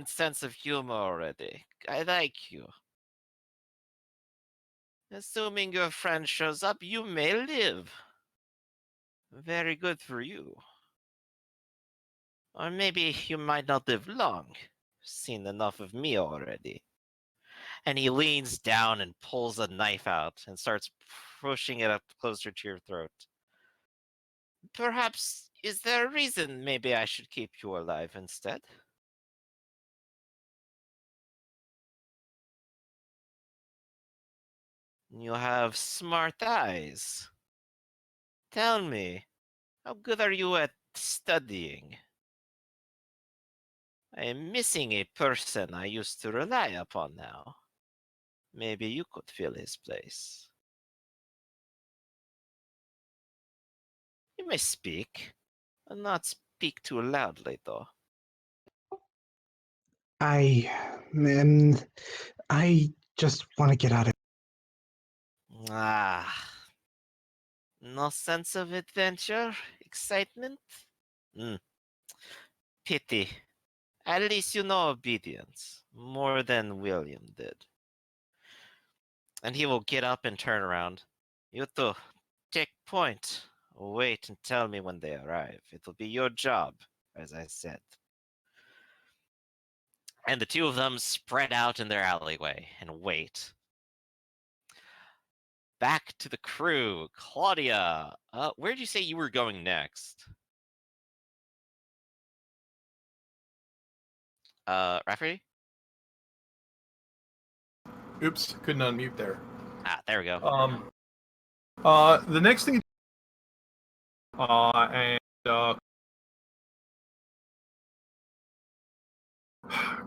sense of humor already. I like you. Assuming your friend shows up, you may live. Very good for you. Or maybe you might not live long. Seen enough of me already. And he leans down and pulls a knife out and starts pushing it up closer to your throat. Perhaps, is there a reason maybe I should keep you alive instead? You have smart eyes. Tell me, how good are you at studying? I am missing a person I used to rely upon now. Maybe you could fill his place. You may speak, but not speak too loudly, though. I, man, I just want to get out of. Ah, no sense of adventure, excitement? Hmm, pity. At least you know obedience, more than William did. And he will get up and turn around. You two, take point. Wait and tell me when they arrive. It'll be your job, as I said. And the two of them spread out in their alleyway and wait. Back to the crew. Claudia, where'd you say you were going next? Rafferty? Oops, couldn't unmute there. Ah, there we go. The next thing,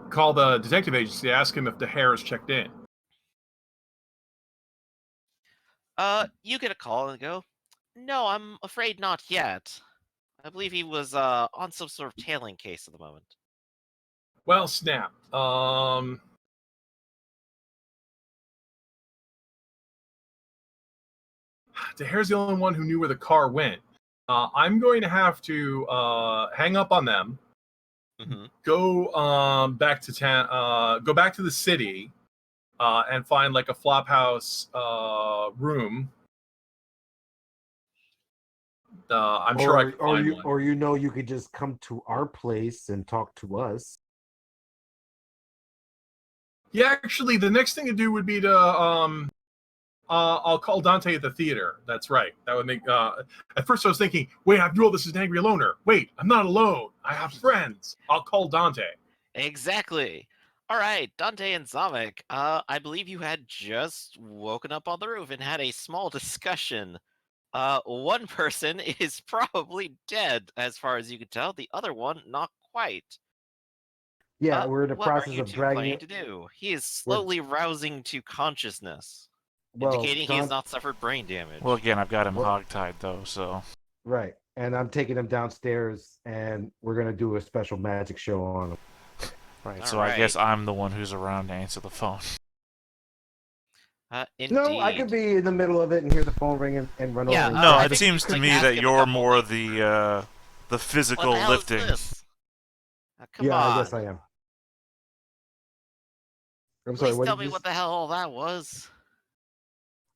call the detective agency, ask him if the hair is checked in. You get a call and go, no, I'm afraid not yet. I believe he was, on some sort of tailing case at the moment. Well, snap. DeHare's the only one who knew where the car went. I'm going to have to hang up on them. Mm-hmm. Go back to town. Go back to the city, and find like a flophouse room. I'm sure I could find one. Or you could just come to our place and talk to us. Yeah, actually, the next thing to do would be to I'll call Dante at the theater. That's right. That would make. At first, I was thinking, wait, after all, this is an angry loner. Wait, I'm not alone. I have friends. I'll call Dante. Exactly. All right, Dante and Zamek. I believe you had just woken up on the roof and had a small discussion. One person is probably dead, as far as you can tell. The other one, not quite. Yeah, we're in the What are process you of two dragging planning it. to do? He is slowly rousing to consciousness, indicating he Don- has not suffered brain damage. Well, again, I've got him hogtied though, so. Right, and I'm taking him downstairs, and we're gonna do a special magic show on him. Right, All so right. I guess I'm the one who's around to answer the phone. Indeed. No, I could be in the middle of it and hear the phone ring and run Yeah, over. No, I it think seems you to could me ask that him a you're couple more things. the physical What the hell lifting. is this? Come Yeah, on. I guess I am. I'm sorry. Please What tell did me you? what the hell all that was.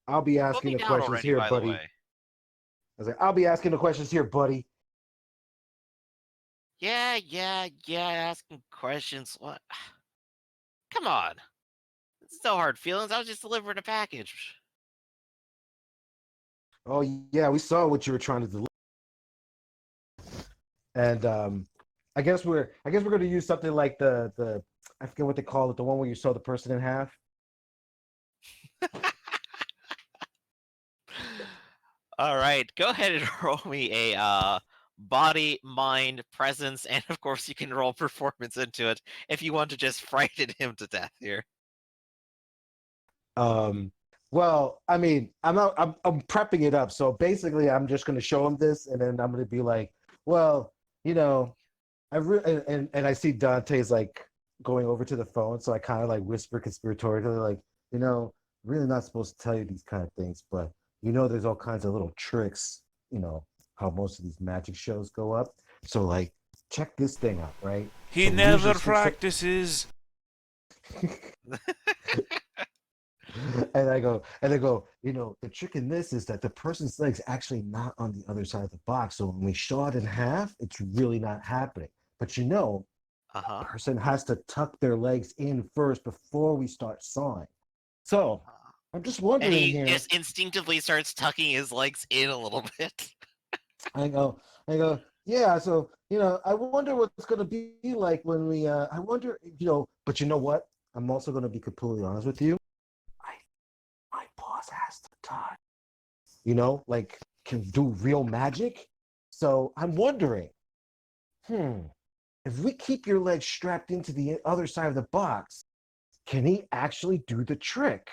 I'll be Put asking me the down questions already, here, by the buddy. way. I was like, I'll be asking the questions here, buddy. Yeah, asking questions. What? Come on. It's no hard feelings. I was just delivering a package. Oh yeah, we saw what you were trying to deliver. And I guess we're gonna use something like the I forget what they call it, the one where you saw the person in half. All right, go ahead and roll me a body, mind, presence, and of course you can roll performance into it if you want to just frighten him to death here. Well, I mean, I'm prepping it up. So basically, I'm just gonna show him this, and then I'm gonna be like, well, you know, and I see Dante's like going over to the phone, so I kind of like whisper conspiratorially, like, you know, really not supposed to tell you these kind of things, but you know, there's all kinds of little tricks, you know, how most of these magic shows go up. So like, check this thing out, right? He So we never usually practices. And I go, the trick in this is that the person's leg's actually not on the other side of the box. So when we saw it in half, it's really not happening. But Uh-huh. person has to tuck their legs in first before we start sawing. So I'm just And wondering he here. just instinctively starts tucking his legs in a little bit. I go, yeah. So I wonder what it's gonna be like when we. I wonder, But you know what? I'm also gonna be completely honest with you. My boss has to touch. Like can do real magic. So I'm wondering, if we keep your legs strapped into the other side of the box, can he actually do the trick?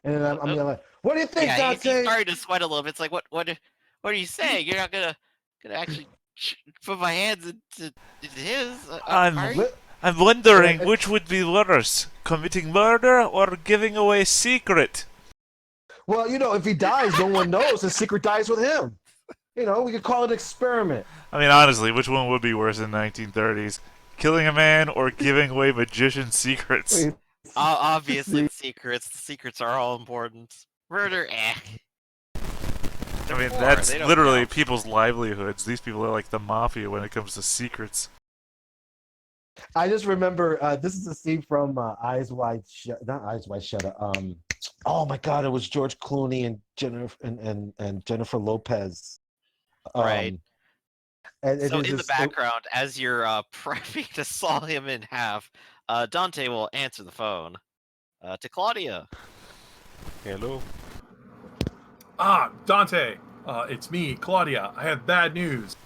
And then I'm like, what do you think, Yeah, he's Dante? starting to sweat a little bit. It's like, what are you saying? You're not gonna actually put my hands into his? Are you? I'm wondering which would be worse, committing murder or giving away a secret. Well, if he dies, no one knows. The secret dies with him. We could call it an experiment. I mean, honestly, which one would be worse in 1930s? Killing a man or giving away magician secrets? Obviously, the secrets. The secrets are all important. Murder, I mean, poor, that's they don't literally count. people's livelihoods. These people are like the mafia when it comes to secrets. I just remember this is a scene from Eyes Wide Shut. Not Eyes Wide Shut. Oh my God! It was George Clooney and Jennifer and Jennifer Lopez. Right. And So in the background, as you're prepping to saw him in half, Dante will answer the phone to Claudia. Hello. Dante, it's me, Claudia. I have bad news.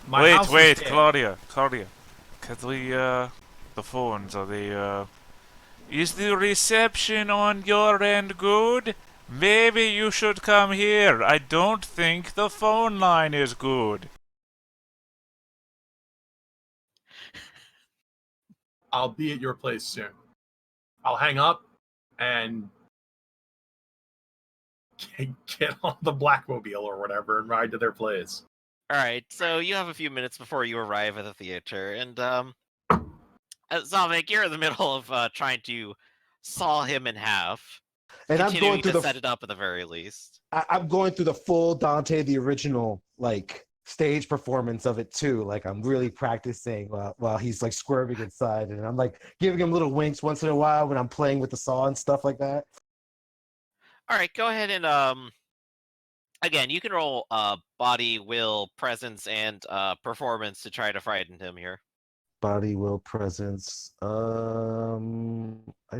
My house is Wait, dead. Claudia. Can we, the phones, are they, is the reception on your end good? Maybe you should come here. I don't think the phone line is good. I'll be at your place soon. I'll hang up and get on the Blackmobile or whatever and ride to their place. All right, so you have a few minutes before you arrive at the theater, and Zavik, you're in the middle of trying to saw him in half, and I'm going continuing through to set it up at the very least. I'm going through the full Dante the original stage performance of it too. Like I'm really practicing while he's like squirming inside, and I'm like giving him little winks once in a while when I'm playing with the saw and stuff like that. All right, go ahead and again, you can roll body, will, presence, and performance to try to frighten him here. Body, will, presence. I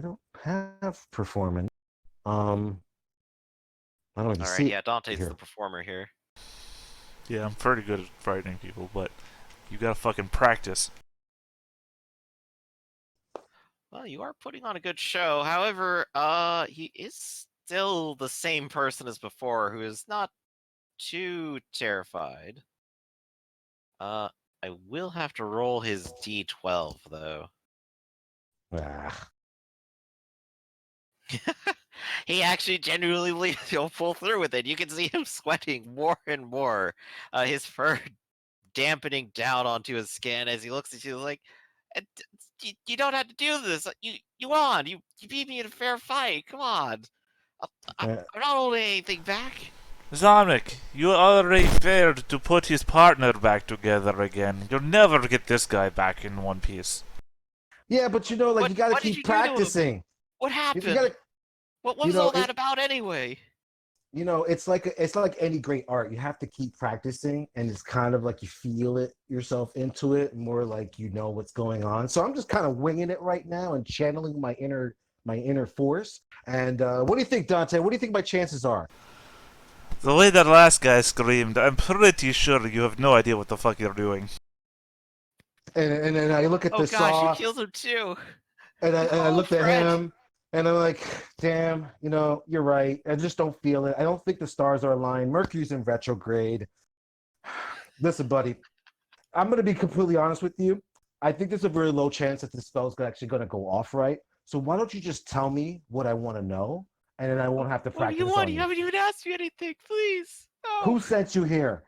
don't have performance. I don't even All see right, it yeah, Dante's here. the performer here. Yeah, I'm pretty good at frightening people, but you gotta fucking practice. Well, you are putting on a good show. However, he is still the same person as before, who is not too terrified. I will have to roll his D12 though. Ah. He actually genuinely believes he'll pull through with it. You can see him sweating more and more. His fur dampening down onto his skin as he looks at you like, you don't have to do this. You won. You beat me in a fair fight. Come on. I'm not holding anything back. Zamek, you already failed to put his partner back together again. You'll never get this guy back in one piece. Yeah, but you gotta what did keep you do to him? practicing. What happened? You gotta, what was all that about anyway? it's like any great art. You have to keep practicing, and it's kind of like you feel it yourself into it, more like what's going on. So I'm just kind of winging it right now and channeling my inner force. And what do you think, Dante? What do you think my chances are? The way that last guy screamed, I'm pretty sure you have no idea what the fuck you're doing. And then I look at the gosh, saw. you killed him too. And I looked at Fred. him, and I'm like, damn, you're right. I just don't feel it. I don't think the stars are aligned. Mercury's in retrograde. Listen, buddy, I'm going to be completely honest with you. I think there's a very low chance that this spell's actually going to go off right. So why don't you just tell me what I want to know, and then I won't have to What do practice you want? on You you. haven't even asked me anything. Please. No. Who sent you here?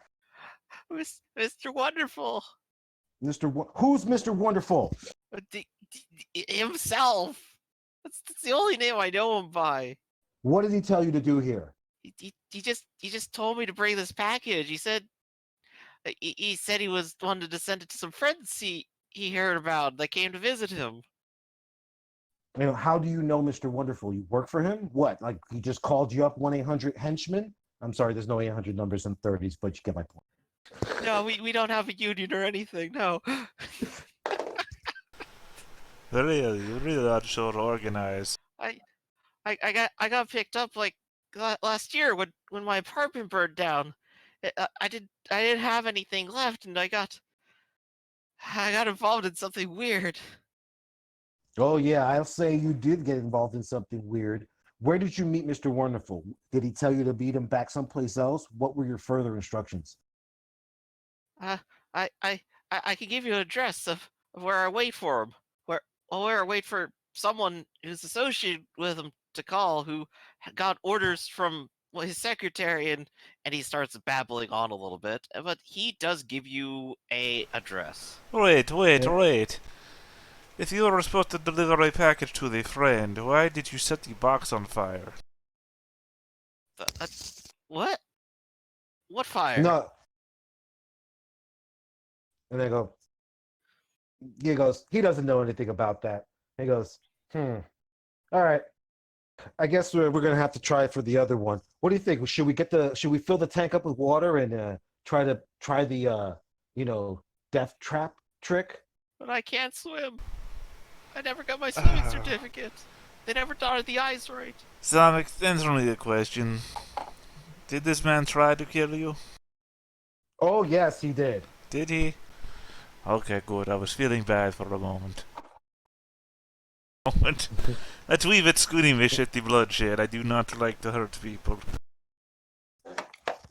Mr. Wonderful. Who's Mr. Wonderful? Himself. That's the only name I know him by. What did he tell you to do here? He just told me to bring this package. He said he wanted to send it to some friends he heard about that came to visit him. You know, how do you know Mr. Wonderful? You work for him? What? Like he just called you up 1-800-henchman? I'm sorry, there's no 800 numbers in 30s, but you get my point. No, we don't have a union or anything. No. You really are so organized. I got picked up like last year when my apartment burned down. I didn't have anything left, and I got involved in something weird. Oh yeah, I'll say you did get involved in something weird. Where did you meet Mr. Wonderful? Did he tell you to meet him back someplace else? What were your further instructions? I can give you an address of where I wait for him. Where I wait for someone who's associated with him to call, who got orders from his secretary, and he starts babbling on a little bit. But he does give you a address. Wait. If you were supposed to deliver a package to the friend, why did you set the box on fire? What? What fire? No. And they go, he goes, he doesn't know anything about that. He goes, all right. I guess we're gonna have to try it for the other one. What do you think? Should we fill the tank up with water and try the death trap trick? But I can't swim. I never got my swimming certificate. They never dotted the I's right. Sonic, answer me a question. Did this man try to kill you? Oh yes, he did. Did he? Okay, good. I was feeling bad for a moment. That's wee bit squeamish at the bloodshed. I do not like to hurt people.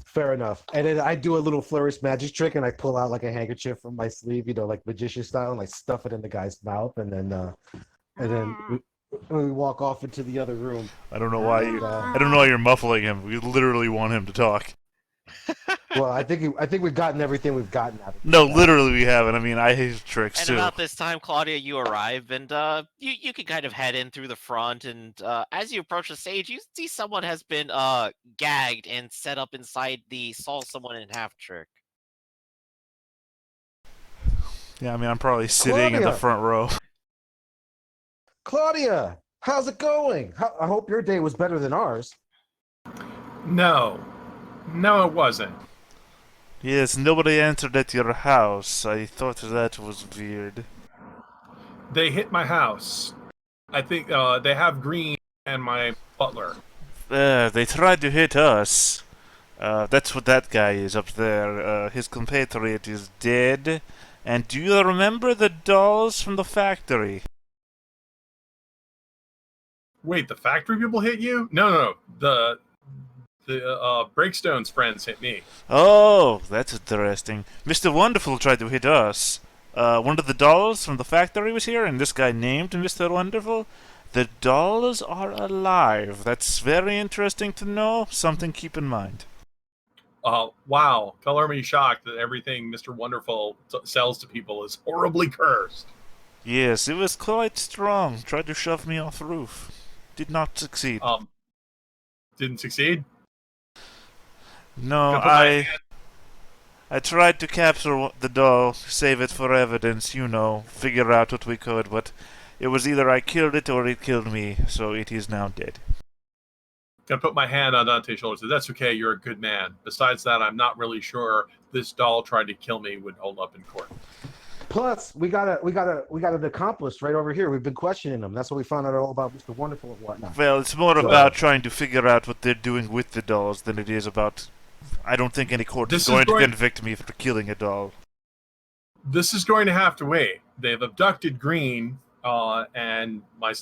Fair enough. And then I do a little flourish magic trick, and I pull out like a handkerchief from my sleeve, like magician style, and I stuff it in the guy's mouth, and then we walk off into the other room. I don't know why you're muffling him. We literally want him to talk. Well, I think we've gotten everything we've gotten out of it. No, literally we haven't. I mean, I hate tricks And too. about this time, Claudia, you arrive, and you can kind of head in through the front, and as you approach the stage, you see someone has been gagged and set up inside the saw someone in half trick. Yeah, I mean, I'm probably sitting in the Claudia! front row. Claudia, how's it going? I hope your day was better than ours. No, it wasn't. Yes, nobody entered at your house. I thought that was weird. They hit my house. I think they have Green and my butler. They tried to hit us. That's what that guy is up there. His compatriot is dead. And do you remember the dolls from the factory? Wait, the factory people hit you? No. The Breakstone's friends hit me. Oh, that's interesting. Mr. Wonderful tried to hit us. One of the dolls from the factory was here, and this guy named Mr. Wonderful. The dolls are alive. That's very interesting to know. Something to keep in mind. Wow. Color me shocked that everything Mr. Wonderful sells to people is horribly cursed. Yes, it was quite strong. Tried to shove me off the roof. Did not succeed. Didn't succeed? No, I tried to capture the doll, save it for evidence, figure out what we could, but it was either I killed it or it killed me, so it is now dead. I put my hand on Dante's shoulder and said, "That's okay, you're a good man. Besides that, I'm not really sure this doll trying to kill me would hold up in court." Plus, we got an accomplice right over here. We've been questioning him. That's what we found out all about Mr. Wonderful and whatnot. Well, it's more about trying to figure out what they're doing with the dolls than it is about... I don't think any court is going to convict me for killing a doll. This is going to have to wait. They've abducted Green, and my,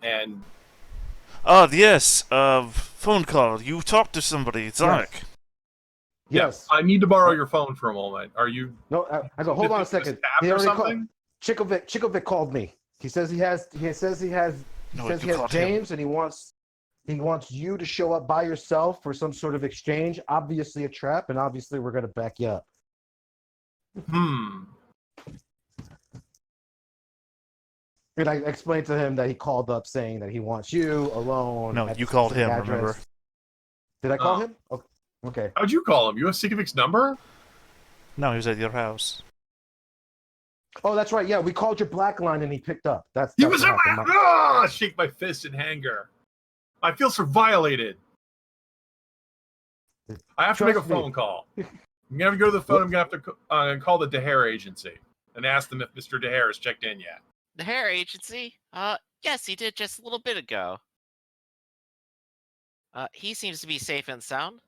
and... Oh, yes, phone call. You talked to somebody, Sonic. Yes. I need to borrow your phone for a moment. Are you... No, I go, hold on a second. He already called. Cocovec called me. He says he has James, and he wants you to show up by yourself for some sort of exchange. Obviously a trap, and obviously we're going to back you up. And I explained to him that he called up saying that he wants you alone. No, at you the called specific him, address. remember? Did I call Oh. him? Okay. How'd you call him? You have Cocovec's number? No, he was at your house. Oh, that's right. Yeah, we called your black line and he picked up. That's He what was in happened. my shake my fist in anger. I feel so violated. I have to make a Trust me. phone call. I'm gonna have to go to the phone. I'm gonna have to call the DeHare agency and ask them if Mr. DeHare has checked in yet. The hair agency? Yes, he did just a little bit ago. He seems to be safe and sound.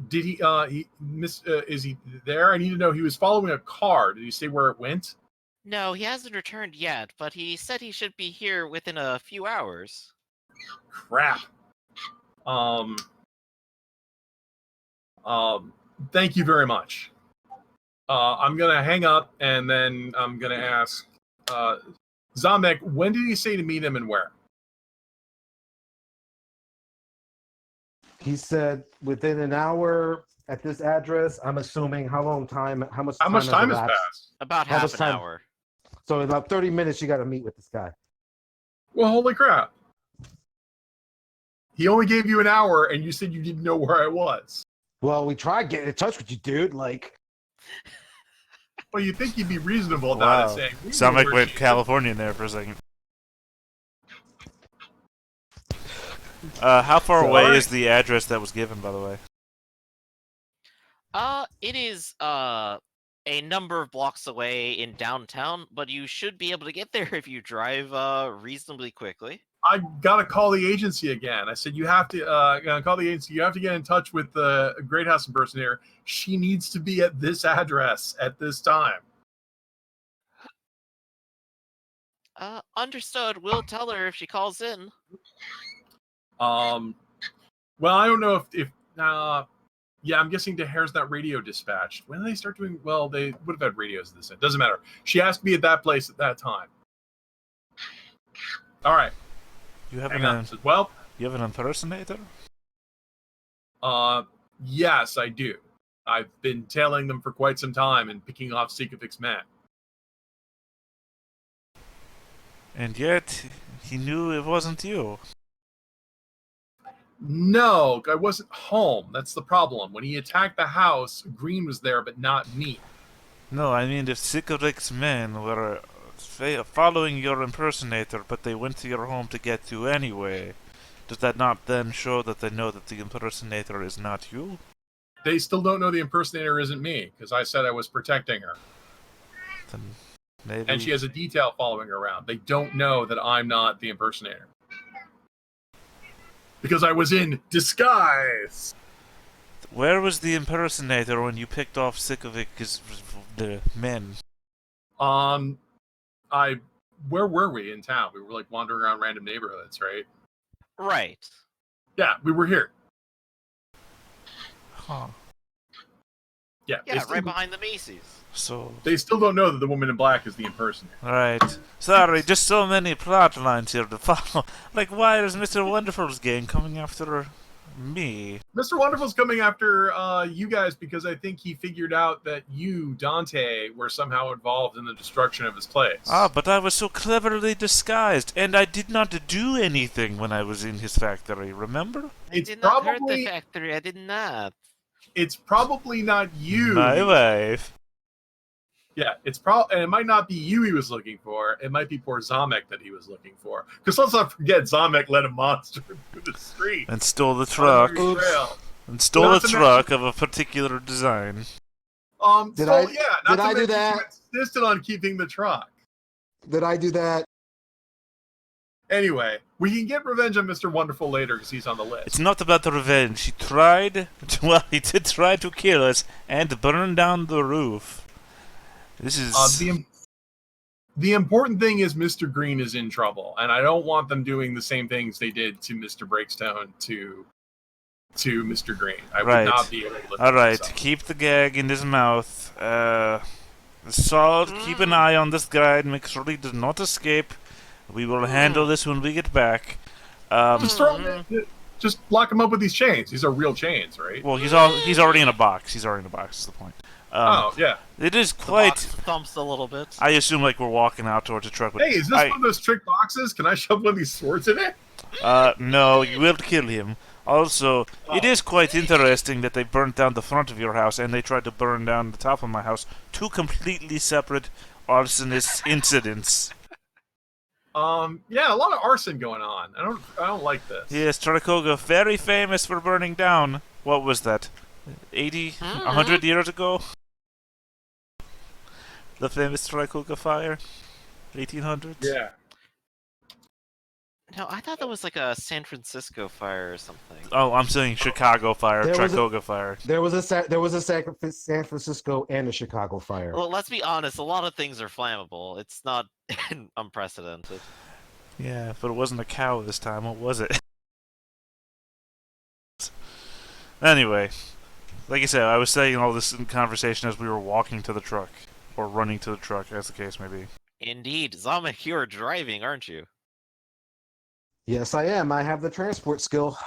Did he? Is he there? I need to know. He was following a car. Did he say where it went? No, he hasn't returned yet, but he said he should be here within a few hours. Crap. Thank you very much. I'm gonna hang up and then I'm gonna ask Zamek, when did he say to meet him and where? He said within an hour at this address. I'm assuming how much time How much time has elapsed? passed? About How half much an time? hour. So in about 30 minutes, you got to meet with this guy. Well, holy crap. He only gave you an hour and you said you didn't know where I was. Well, we tried getting in touch with you, dude. Like, Well, you'd think he'd be reasonable about it, Wow. saying... "We know Sound like where went she is." Californian there for a second. How far So- away Alright. is the address that was given, by the way? It is a number of blocks away in downtown, but you should be able to get there if you drive reasonably quickly. I gotta call the agency again. I said, you have to call the agency. You have to get in touch with the Great House impersonator. She needs to be at this address at this time. Understood. We'll tell her if she calls in. Well, I don't know if yeah, I'm guessing DeHare's not radio dispatched. When did they start doing? Well, they would have had radios at this end. Doesn't matter. She has to be at that place at that time. All right. You have Hang on. an Well, you have an impersonator? yes, I do. I've been tailing them for quite some time and picking off Cocovec's men. And yet he knew it wasn't you. No, I wasn't home. That's the problem. When he attacked the house, Green was there, but not me. No, I mean if Cocovec's men were following your impersonator, but they went to your home to get you anyway, does that not then show that they know that the impersonator is not you? They still don't know the impersonator isn't me, because I said I was protecting her. Then maybe. And she has a detail following her around. They don't know that I'm not the impersonator. Because I was in disguise. Where was the impersonator when you picked off Cocovec's the men? Where were we in town? We were like wandering around random neighborhoods, right? Right. Yeah, we were here. Huh. Yeah, Yeah, right behind the Macy's. So They still don't know that the woman in black is the impersonator. right. Sorry, just so many plot lines here to follow. Like, why is Mr. Wonderful's gang coming after me? Mr. Wonderful's coming after you guys because I think he figured out that you, Dante, were somehow involved in the destruction of his place. Ah, but I was so cleverly disguised, and I did not do anything when I was in his factory, remember? I It's did not hurt probably- the factory. I did not. It's probably not you. My wife. Yeah, and it might not be you he was looking for. It might be poor Zamek that he was looking for. Because let's not forget, Zamek led a monster through the street. And stole the truck. On every trail. And stole Not a to truck of a particular design. Did so I- yeah, not did to I do mention that? you insisted on keeping the truck. did I do that? Anyway, we can get revenge on Mr. Wonderful later because he's on the list. It's not about the revenge. He tried to, well, he did try to kill us and burn down the roof. This is... The important thing is Mr. Green is in trouble, and I don't want them doing the same things they did to Mr. Breakstone to Mr. Green. I Right. would not be able to. Alright, keep the gag in his mouth. Salt, keep an eye on this guy and make sure he does not escape. We will handle this when we get back. Just lock him up with these chains. These are real chains, right? Well, he's already in a box. He's already in a box, is the point. Oh, yeah. It is The quite. box thumps a little bit. I assume like we're walking out towards a truck. But Hey, is this one of those trick boxes? Can I shove one of these swords in it? No, you will kill him. Also, it is quite interesting that they burnt down the front of your house and they tried to burn down the top of my house. Two completely separate arsonist incidents. Yeah, a lot of arson going on. I don't like this. Yes, Tricoga, very famous for burning down. What was that? 80, 100 years ago? The famous Tricoga fire? 1800s? Yeah. No, I thought that was like a San Francisco fire or something. Oh, I'm saying Chicago fire, Tricoga fire. There was a San Francisco and a Chicago fire. Well, let's be honest. A lot of things are flammable. It's not unprecedented. Yeah, but it wasn't a cow this time. What was it? Anyway, like I said, I was saying all this in conversation as we were walking to the truck. Or running to the truck, as the case may be. Indeed, Zamek, you're driving, aren't you? Yes, I am. I have the transport skill.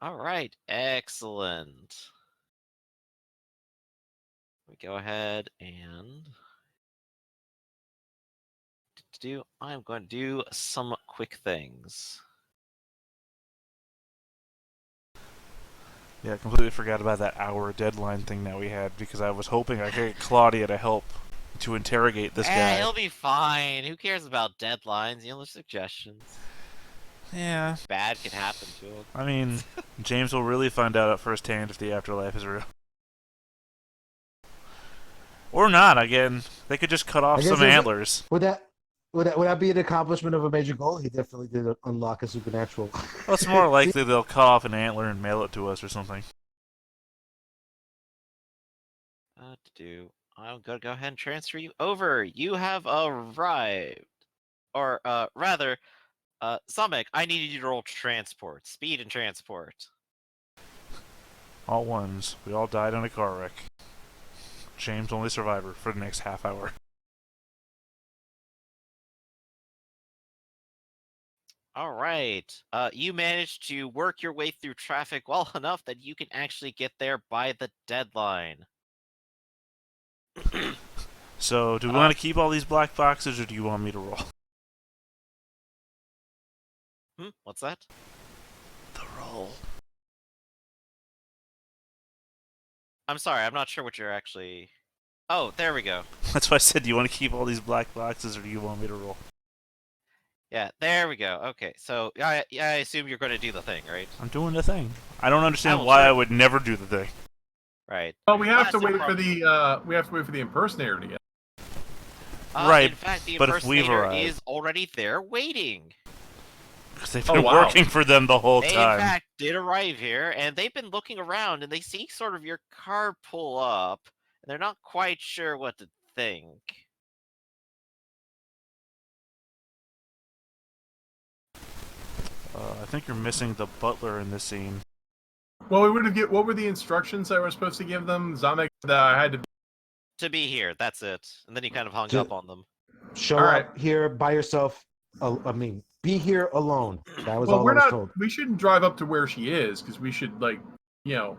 All right, excellent. We go ahead and I'm going to do some quick things. Yeah, I completely forgot about that hour deadline thing that we had because I was hoping I could get Claudia to help to interrogate this guy. He'll be fine. Who cares about deadlines? Suggestions. Yeah. Bad can happen to him. I mean, James will really find out at first hand if the afterlife is real. Or not, again. They could just cut off some antlers. Would that be an accomplishment of a major goal? He definitely did unlock a supernatural. Well, it's more likely they'll cut off an antler and mail it to us or something. I'm gonna go ahead and transfer you over. You have arrived. Or, rather, Zamek, I needed you to roll transport. Speed and transport. All ones. We all died in a car wreck. James only survivor for the next half hour. All right. You managed to work your way through traffic well enough that you can actually get there by the deadline. So, do we want to keep all these black boxes, or do you want me to roll? What's that? The roll. I'm sorry, I'm not sure what you're actually... Oh, there we go. That's why I said, do you want to keep all these black boxes, or do you want me to roll? Yeah, there we go. Okay, so I assume you're going to do the thing, right? I'm doing the thing. I don't understand why I would never do the thing. Right. Well, we have to wait for the impersonator to get. Right, In fact, the but if we've impersonator arrived... is already there waiting. Because they've been working for them the whole They, time. in fact, did arrive here, and they've been looking around, and they see sort of your car pull up, and they're not quite sure what to think. I think you're missing the butler in this scene. Well, what were the instructions I was supposed to give them? Zamek, that I had To be here, that's it. And then he kind of hung up on them. Show All right. up here by yourself. Be here alone. That was all I was told. We shouldn't drive up to where she is because we should Yeah,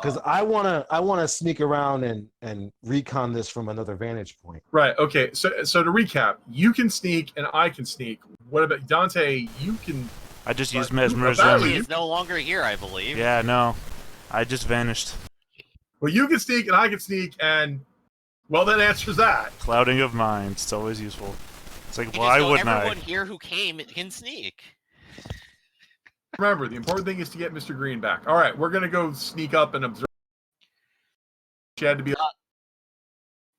because I wanna sneak around and recon this from another vantage point. Right. Okay. So to recap, you can sneak and I can sneak. What about Dante? You can. I just used He mesmerism. is no longer here, I believe. Yeah, no. I just vanished. Well, you can sneak and I can sneak, and well, that answers that. Clouding of minds. It's always useful. It's like, You just why know wouldn't everyone I? here who came can sneak. Remember, the important thing is to get Mr. Green back. All right, we're gonna go sneak up and observe. She had to be.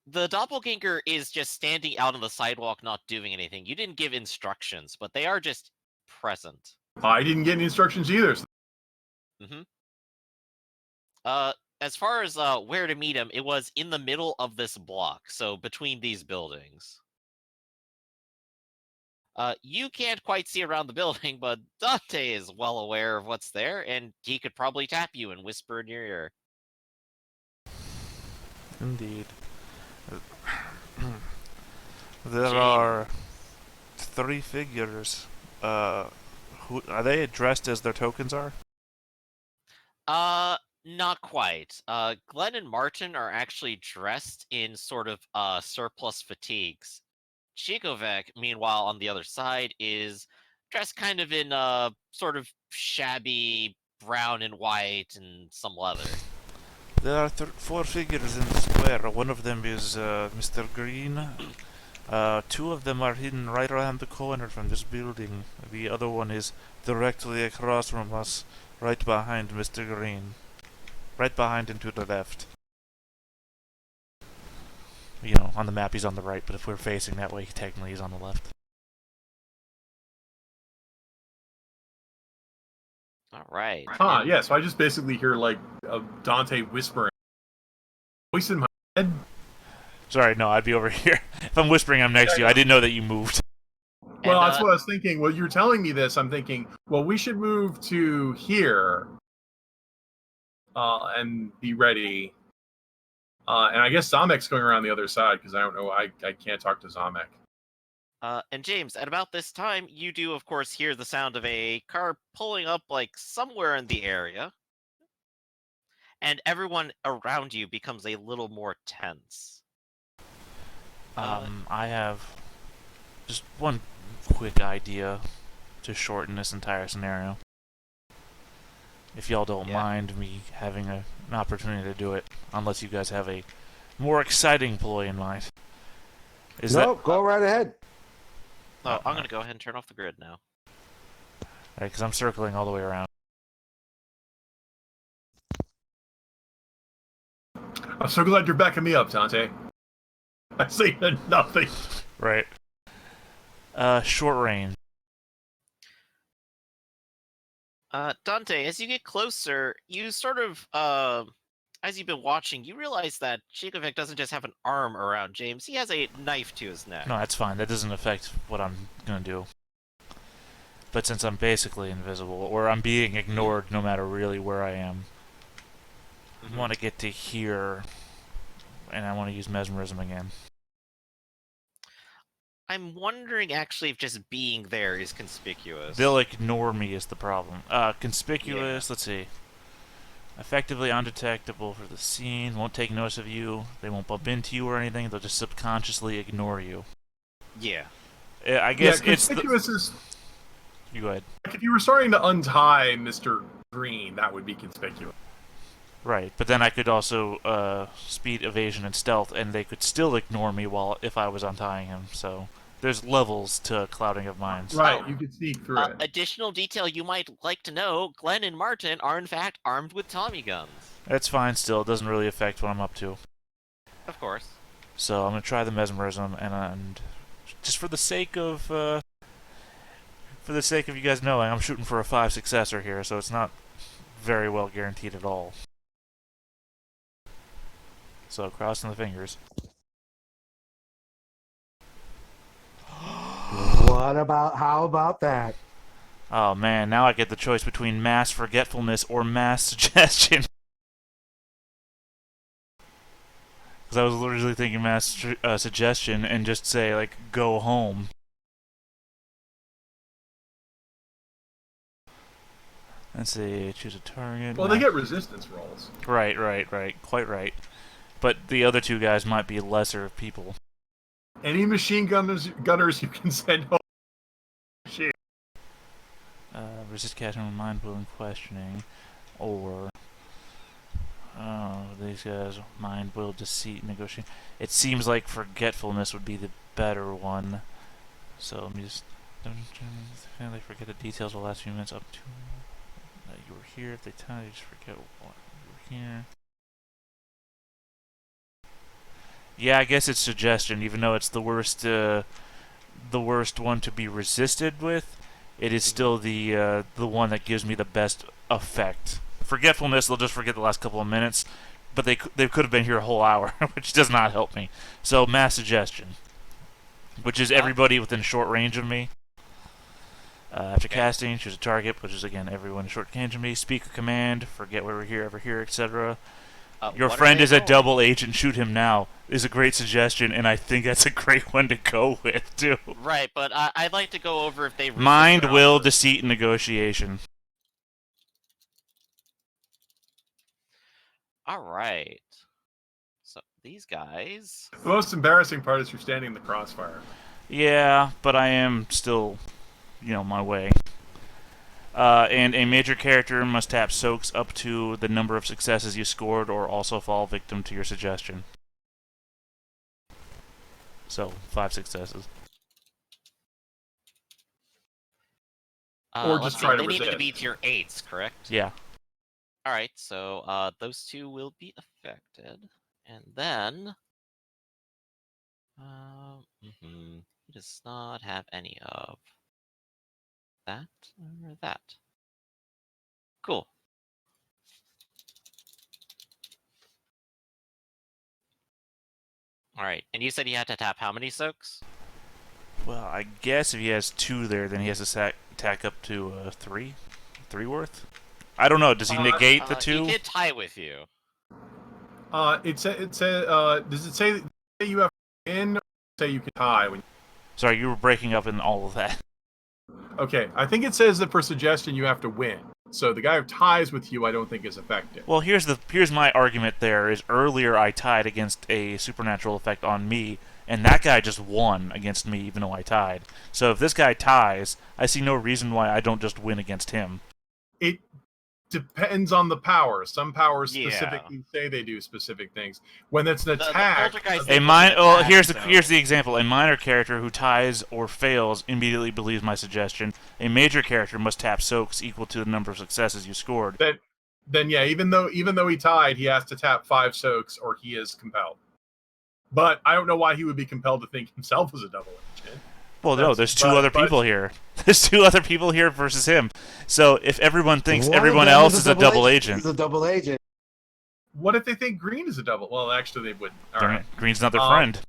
The doppelganger is just standing out on the sidewalk, not doing anything. You didn't give instructions, but they are just present. I didn't get any instructions either. As far as where to meet him, it was in the middle of this block, so between these buildings. You can't quite see around the building, but Dante is well aware of what's there, and he could probably tap you and whisper in your ear. Indeed. There are 3 figures. Who are they dressed as their tokens are? Not quite. Glenn and Martin are actually dressed in sort of surplus fatigues. Cocovec, meanwhile, on the other side, is dressed kind of in sort of shabby brown and white and some leather. There are 4 figures in the square. One of them is Mr. Green. 2 of them are hidden right around the corner from this building. The other one is directly across from us, right behind Mr. Green. Right behind and to the left. You know, on the map he's on the right, but if we're facing that way, technically he's on the left. All right. Yeah, so I just basically hear, like, Dante whispering. Voice in my head? Sorry, no, I'd be over here. If I'm whispering, I'm next to you. I didn't know that you moved. Well, And, that's what I was thinking. Well, you're telling me this, I'm thinking, well, we should move to here and be ready. And I guess Zamek's going around the other side, because I don't know, I can't talk to Zamek. And James, at about this time, you do, of course, hear the sound of a car pulling up, like, somewhere in the area. And everyone around you becomes a little more tense. I have just one quick idea to shorten this entire scenario. If y'all don't mind me having an opportunity to do it, unless you guys have a more exciting ploy in mind. Go right ahead. Oh, I'm going to go ahead and turn off the grid now. Right, because I'm circling all the way around. I'm so glad you're backing me up, Dante. I say nothing. Right. Short range. Dante, as you get closer, you sort of, as you've been watching, you realize that Cocovec doesn't just have an arm around James, he has a knife to his neck. No, that's fine. That doesn't affect what I'm gonna do. But since I'm basically invisible, or I'm being ignored no matter really where I am, I want to get to here, and I want to use mesmerism again. I'm wondering, actually, if just being there is conspicuous. They'll ignore me is the problem. Conspicuous, let's see. Effectively undetectable for the scene, won't take notice of you, they won't bump into you or anything, they'll just subconsciously ignore you. Yeah. I guess it's conspicuous is... You go ahead. Like, if you were starting to untie Mr. Green, that would be conspicuous. Right, but then I could also speed, evasion, and stealth, and they could still ignore me if I was untying him, so... There's levels to clouding of minds. Right, you could sneak through it. Additional detail you might like to know, Glenn and Martin are in fact armed with Tommy guns. That's fine still, it doesn't really affect what I'm up to. Of course. So I'm going to try the mesmerism, and just for the sake of you guys knowing, I'm shooting for a 5 successor here, so it's not very well guaranteed at all. So crossing the fingers. How about that? Oh man, now I get the choice between mass forgetfulness or mass suggestion. Because I was literally thinking mass suggestion and just say, like, go home. Let's see, choose a target. Well, they get resistance rolls. Right, quite right. But the other 2 guys might be lesser people. Any machine gunners you can send home. Shit. Resist casting mind-blowing questioning, or these guys mind-will deceit negotiation. It seems like forgetfulness would be the better one. So let me just they forget the details of the last few minutes up to that you were here. If they tell you, just forget what you were here. Yeah, I guess it's suggestion, even though it's the worst one to be resisted with. It is still the one that gives me the best effect. Forgetfulness, they'll just forget the last couple of minutes, but they could have been here a whole hour, which does not help me. So mass suggestion, which is everybody within short range of me. After casting, choose a target, which is again everyone in short range of me. Speak a command, forget we were here, ever here, etc. Your friend is a double agent, shoot him now, is a great suggestion, and I think that's a great one to go with, too. Right, but I'd like to go over if they... Mind, will, deceit, and negotiation. All right. So these guys. The most embarrassing part is you're standing in the crossfire. Yeah, but I am still, my way. And a major character must tap soaks up to the number of successes you scored or also fall victim to your suggestion. So, 5 successes. Or Let's just see, try to they need to resist. be tier 8s, correct? Yeah. All right, so those two will be affected, and then he does not have any of that or that. Cool. All right, and you said he had to tap how many soaks? Well, I guess if he has 2 there, then he has to tack up to 3? 3 worth? I don't know. Does he negate the 2? He did tie with you. Does it say that you have to win, or say you can tie? Sorry, you were breaking up in all of that. Okay, I think it says that for suggestion you have to win. So the guy who ties with you, I don't think is effective. Well, here's my argument. There is earlier I tied against a supernatural effect on me, and that guy just won against me, even though I tied. So if this guy ties, I see no reason why I don't just win against him. It depends on the power. Some powers Yeah. specifically say they do specific things. When it's an The attack, poltergeist A thing was min- an well, attack, here's so- the example. A minor character who ties or fails immediately believes my suggestion. A major character must tap soaks equal to the number of successes you scored. then yeah, even though he tied, he has to tap 5 soaks or he is compelled. But I don't know why he would be compelled to think himself as a double agent. Well, no, there's two other people here. There's 2 other people here versus him. So if everyone thinks One of everyone them else is a double agent, He's a double agent. What if they think Green is a double? Well, actually, they wouldn't. All right. Green's not their friend.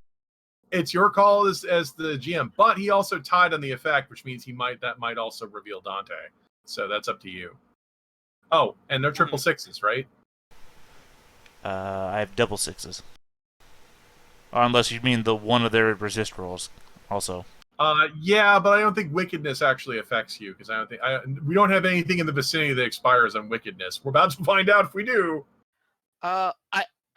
It's your call as the GM, but he also tied on the effect, which means that might also reveal Dante. So that's up to you. Oh, and they're triple sixes, right? I have double 6s. Unless you mean the one of their resist rolls, also. Yeah, but I don't think wickedness actually affects you because we don't have anything in the vicinity that expires on wickedness. We're about to find out if we do. I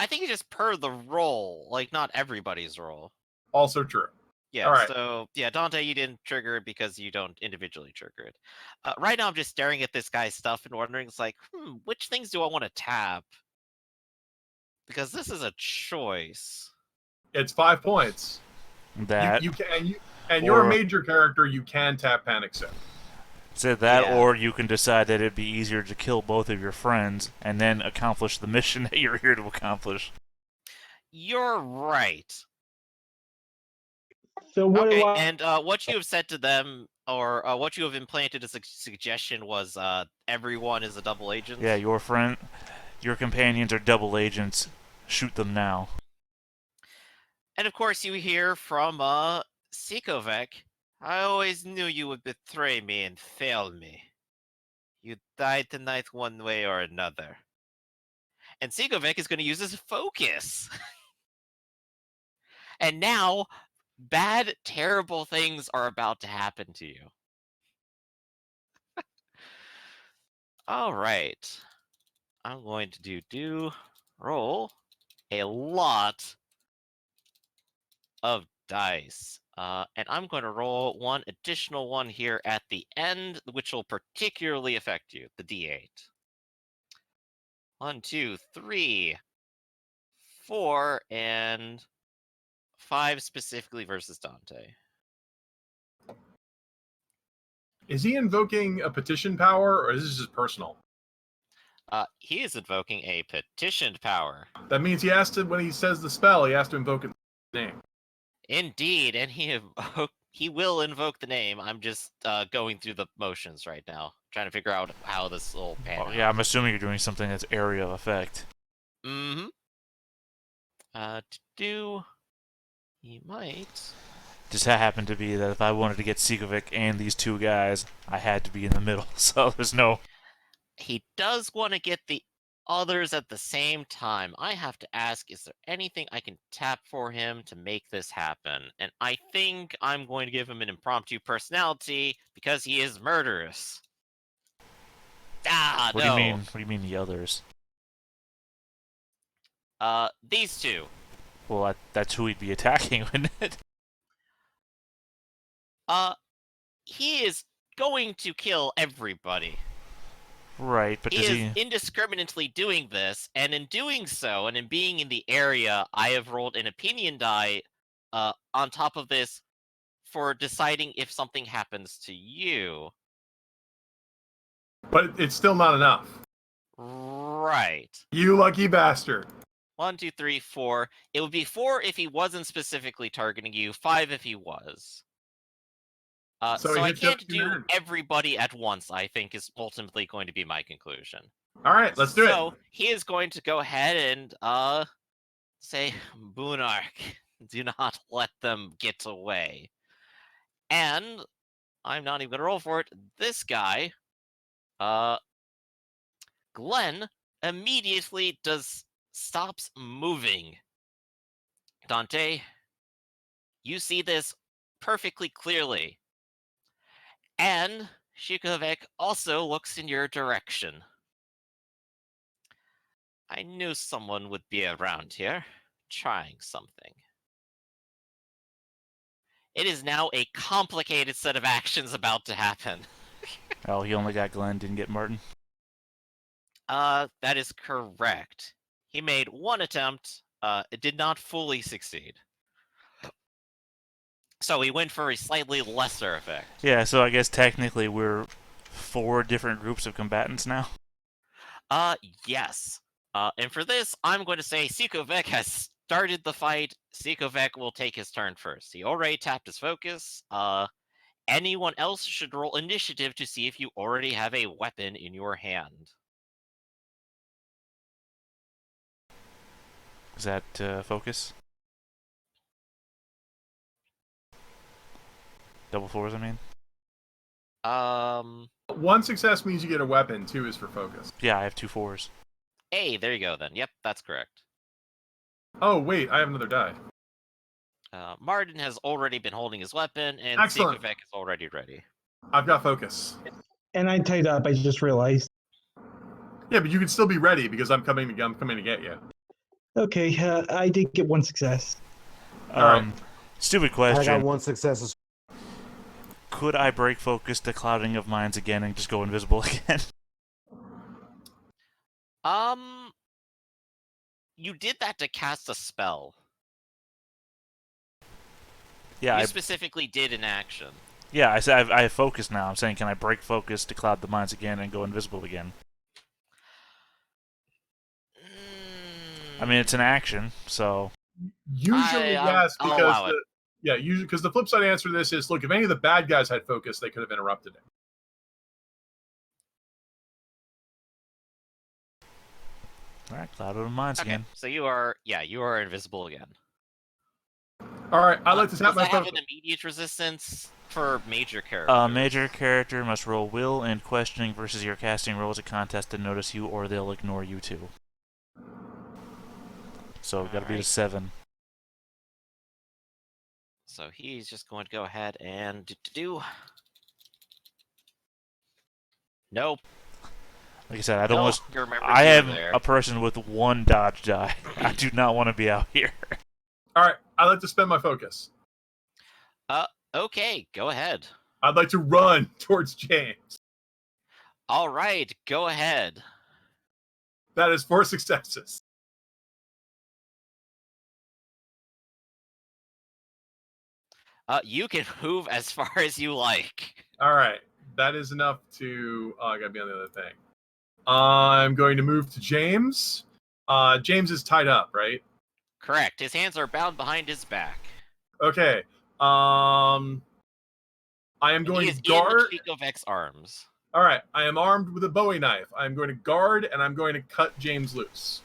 think it's just per the roll, like not everybody's roll. Also true. Yeah, All right. So yeah, Dante, you didn't trigger it because you don't individually trigger it. Right now, I'm just staring at this guy's stuff and wondering, it's like, which things do I want to tap? Because this is a choice. It's 5 points. That You can you're a major character. You can tap Panic Set. said that, Yeah. or you can decide that it'd be easier to kill both of your friends and then accomplish the mission that you're here to accomplish. You're right. So what Okay, do I? and what you have said to them, or what you have implanted as a suggestion was everyone is a double agent? Yeah, your companions are double agents. Shoot them now. And of course you hear from Cocovec, I always knew you would betray me and fail me. You died tonight one way or another. And Cocovec is going to use his focus. And now, bad, terrible things are about to happen to you. All right. I'm going to roll a lot of dice. And I'm going to roll one additional one here at the end, which will particularly affect you, the D8. 1, 2, 3, 4, and 5 specifically versus Dante. Is he invoking a petition power, or is this just personal? He is invoking a petitioned power. That means he has to, when he says the spell, he has to invoke its name. Indeed, and he will invoke the name. I'm just going through the motions right now, trying to figure out how this will pan out. Yeah, I'm assuming you're doing something that's area of effect. Mm-hmm. He might. Just happened to be that if I wanted to get Cocovec and these 2 guys, I had to be in the middle. So there's no. He does want to get the others at the same time. I have to ask, is there anything I can tap for him to make this happen? And I think I'm going to give him an impromptu personality because he is murderous. What do you mean? What do you mean the others? These two. Well, that's who he'd be attacking, wouldn't it? He is going to kill everybody. Right, but He does is he... indiscriminately doing this, and in doing so, and in being in the area, I have rolled an opinion die on top of this for deciding if something happens to you. But it's still not enough. Right. You lucky bastard. 1, 2, 3, 4. It would be 4 if he wasn't specifically targeting you, 5 if he was. So So he I hits can't every do turn. everybody at once, I think, is ultimately going to be my conclusion. All right, let's do So it. he is going to go ahead and say, Boonark, do not let them get away. And I'm not even gonna roll for it. This guy, Glenn, immediately stops moving. Dante, you see this perfectly clearly. And Cocovec also looks in your direction. I knew someone would be around here, trying something. It is now a complicated set of actions about to happen. Oh, he only got Glenn, didn't get Martin? That is correct. He made one attempt, it did not fully succeed. So he went for a slightly lesser effect. Yeah, so I guess technically we're 4 different groups of combatants now. Yes. And for this, I'm going to say Cocovec has started the fight. Cocovec will take his turn first. He already tapped his focus. Anyone else should roll initiative to see if you already have a weapon in your hand. Is that focus? Double 4s, I mean? One success means you get a weapon. 2 is for focus. Yeah, I have 2 4s. Hey, there you go then. Yep, that's correct. Oh, wait, I have another die. Martin has already been holding his weapon, and Excellent. Cocovec is already ready. I've got focus. And I tied up. I just realized. Yeah, but you can still be ready because I'm coming to get you. Okay, I did get one success. Alright. Stupid I question. got one success. Could I break focus to clouding of minds again and just go invisible again? You did that to cast a spell. Yeah, You specifically did an action. yeah. I said I have focus now. I'm saying, can I break focus to cloud the minds again and go invisible again? I mean, it's an action, so Usually, yes, I'll because allow it. usually because the flip side answer to this is, look, if any of the bad guys had focus, they could have interrupted it. all right, cloud of minds Okay, again. so you are invisible again. All right, I'd like to tap Does my that have focus. an immediate resistance for major characters? Major character must roll will and questioning versus your casting roll as a contest to notice you, or they'll ignore you too. So got to beat a Alright. 7. So he's just going to go ahead and do. Nope. Like I said, I No, don't want. you remember I you am were there. a person with 1 dodge die. I do not want to be out here. All right, I'd like to spend my focus. Okay, go ahead. I'd like to run towards James. All right, go ahead. That is 4 successes. You can move as far as you like. All right, that is enough to. Oh, I gotta be on the other thing. I'm going to move to James. James is tied up, right? Correct. His hands are bound behind his back. Okay. I am going He to is guard. in Cocovec's arms. All right, I am armed with a Bowie knife. I'm going to guard, and I'm going to cut James loose.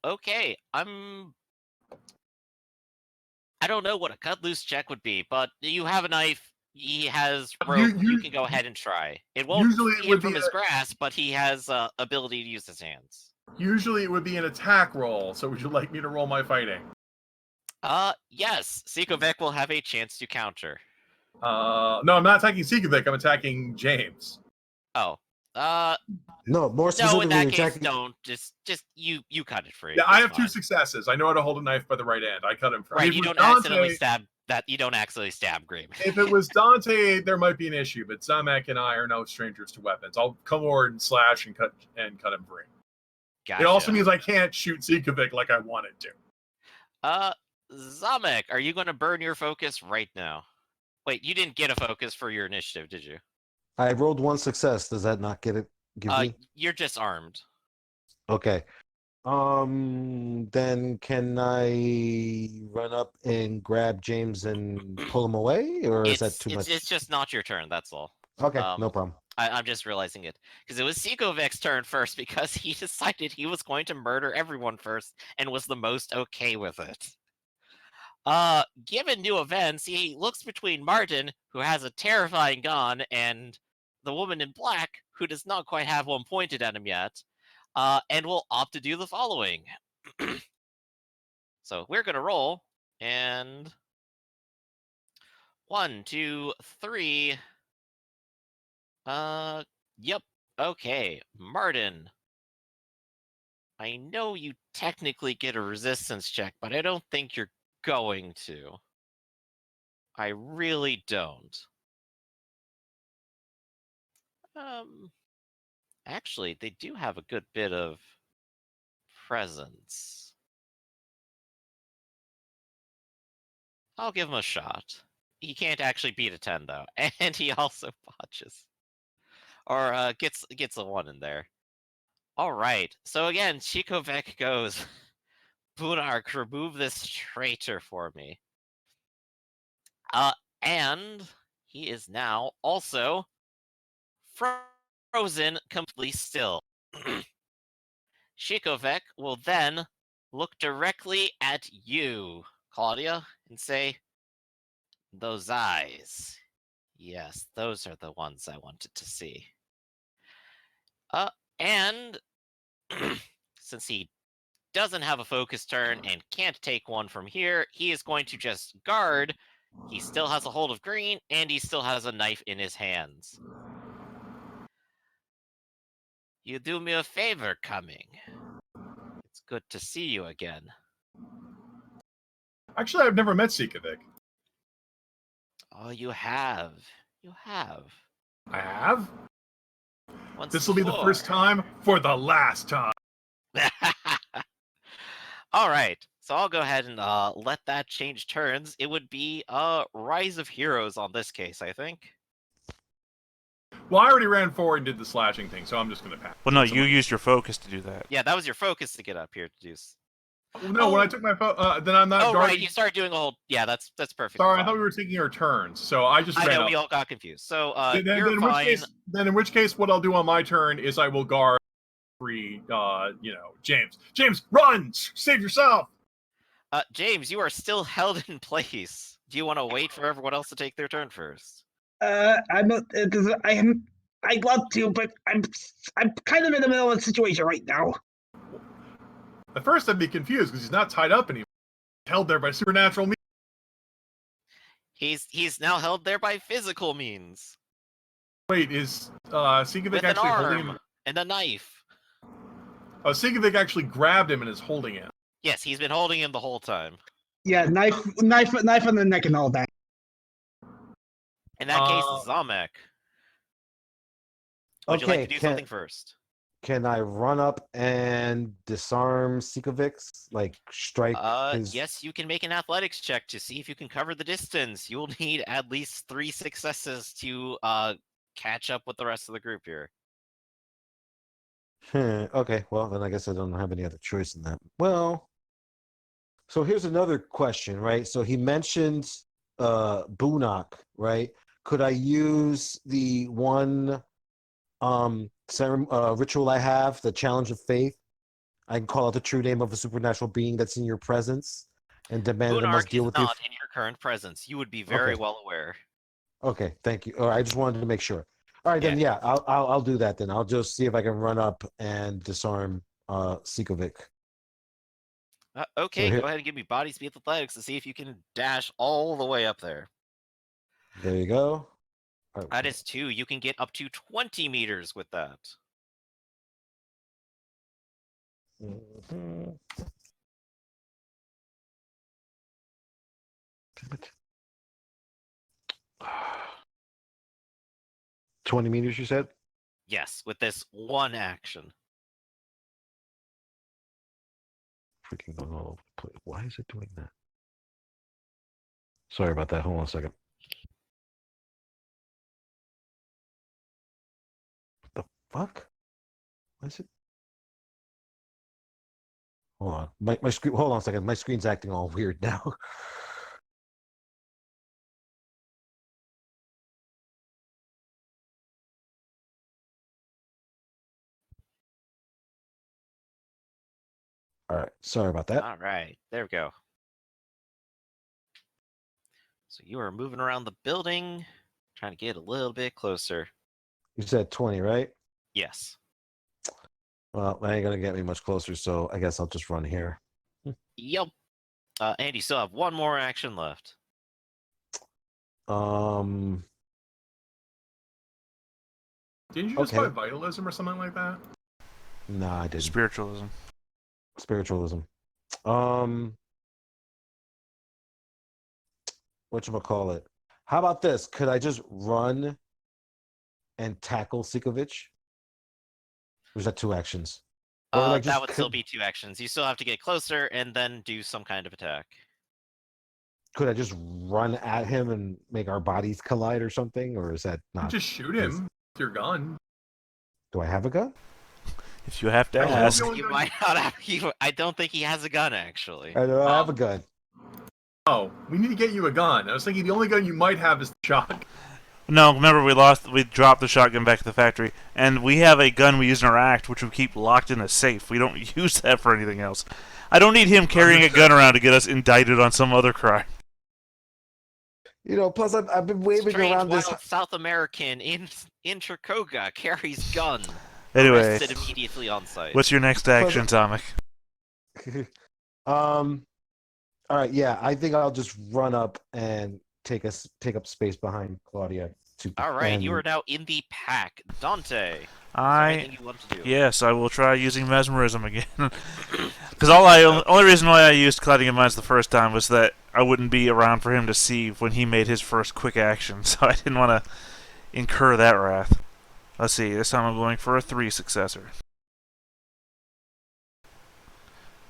Okay. I don't know what a cut loose check would be, but you have a knife. He has rope. You can go ahead and try. It won't Usually it free would him from be his grasp, but he has ability to use his hands. Usually it would be an attack roll. So would you like me to roll my fighting? Yes. Cocovec will have a chance to counter. No, I'm not attacking Cocovec. I'm attacking James. Oh, No, more No, in specifically, that you're case, attacking. don't. Just you cut it free. Yeah, I It's have two fine. successes. I know how to hold a knife by the right end. I cut him free. I Right, mean, you if it was don't accidentally Dante, stab that. You don't accidentally stab Graham. if it was Dante, there might be an issue. But Zamek and I are no strangers to weapons. I'll come over and slash and cut him free. Gotcha. It also means I can't shoot Cocovec like I wanted to. Zamek, are you going to burn your focus right now? Wait, you didn't get a focus for your initiative, did you? I rolled one success. Does that not get it? Give me? You're just armed. Okay. Then can I run up and grab James and pull him away, or is that too much? It's just not your turn. That's all. Okay, no problem. I'm just realizing it because it was Cocovec's turn first because he decided he was going to murder everyone first and was the most okay with it. Given new events, he looks between Martin, who has a terrifying gun, and the woman in black, who does not quite have one pointed at him yet, and will opt to do the following. So we're gonna roll, and 1, 2, 3. Yep. Okay, Martin. I know you technically get a resistance check, but I don't think you're going to. I really don't. Actually, they do have a good bit of presence. I'll give him a shot. He can't actually beat a 10 though, and he also botches. Or gets a 1 in there. All right. So again, Cocovec goes, Bunark, remove this traitor for me. And he is now also frozen completely still. Cocovec will then look directly at you, Claudia, and say, those eyes. Yes, those are the ones I wanted to see. And since he doesn't have a focus turn and can't take one from here, he is going to just guard. He still has a hold of green, and he still has a knife in his hands. You do me a favor coming. It's good to see you again. Actually, I've never met Cocovec. Oh, you have. You have. I have. Once This will be the before. first time for the last time. All right, so I'll go ahead and let that change turns. It would be Rise of Heroes on this case, I think. Well, I already ran forward and did the slashing thing, so I'm just going to pass. Well, no, you used your focus to do that. Yeah, that was your focus to get up here to do. No, when I took my then I'm not. Oh, guarding. right, you started doing a whole. Yeah, that's perfect. Sorry, I thought we were taking our turns, so I just. I ran know up. we all got confused. So Then you're fine. in which case, what I'll do on my turn is I will guard free. James. James, run! Save yourself. James, you are still held in place. Do you want to wait for everyone else to take their turn first? I'm not. I'd love to, but I'm kind of in the middle of a situation right now. At first, I'd be confused because he's not tied up anymore. Held there by supernatural means. He's now held there by physical means. Wait, is Cocovec With an actually holding arm him? and a knife. Oh, Cocovec actually grabbed him and is holding him. Yes, he's been holding him the whole time. Yeah, knife on the neck and all that. In that case, Zamek. Would you like to do something first? Can I run up and disarm Cocovic's, like strike his... Yes, you can make an athletics check to see if you can cover the distance. You will need at least 3 successes to catch up with the rest of the group here. Okay, well, then I guess I don't have any other choice in that. Well, so here's another question, right? So he mentioned Bunok, right? Could I use the one ritual I have, the Challenge of Faith? I can call out the true name of a supernatural being that's in your presence and demand it must Bunark deal is with you. not in your current presence. You would be very Okay. well aware. Okay, thank you. All right, I just wanted to make sure. All right, then yeah, I'll do that then. I'll just see if I can run up and disarm Cocovec. Okay, So here- go ahead and give me body speed athletics to see if you can dash all the way up there. There you go. That is 2. You can get up to 20 meters with that. Mhm. Damn it. 20 meters, you said? Yes, with this one action. Freaking going all over the place. Why is it doing that? Sorry about that. Hold on a second. What the fuck? Why is it? Hold on. My screen. Hold on a second. My screen's acting all weird now. All right. Sorry about that. All right, there we go. So you are moving around the building, trying to get a little bit closer. You said 20, right? Yes. Well, that ain't gonna get me much closer, so I guess I'll just run here. Yep. And you still have one more action left. Didn't you just Okay. buy vitalism or something like that? Nah, I didn't. Spiritualism. Spiritualism. Whatchamacallit? How about this? Could I just run and tackle Sikovic? Or is that 2 actions? Or like That just would still be 2 actions. You still have to get closer and then do some kind of attack. could I just run at him and make our bodies collide or something? Or is that You not? just shoot him with your gun. Do I have a gun? If you have to Actually, ask. the only You gun might not have. I don't think he has a gun, actually. I don't have a gun. Oh, we need to get you a gun. I was thinking the only gun you might have is the shotgun. No, remember we dropped the shotgun back at the factory, and we have a gun we use in our act, which we keep locked in a safe. We don't use that for anything else. I don't need him carrying a gun around to get us indicted on some other crime. You know, plus I've been waving Strange around this. wild South American in Trikoga carries gun. Anyway, Arrested immediately on site. what's your next action, Tomic? All right, yeah, I think I'll just run up and take up space behind Claudia. All right, and you are now in the pack, Dante. Is there anything you want to do? Yes, I will try using mesmerism again. Because only reason why I used clouding of minds the first time was that I wouldn't be around for him to see when he made his first quick action, so I didn't want to incur that wrath. Let's see, this time I'm going for a 3 successor.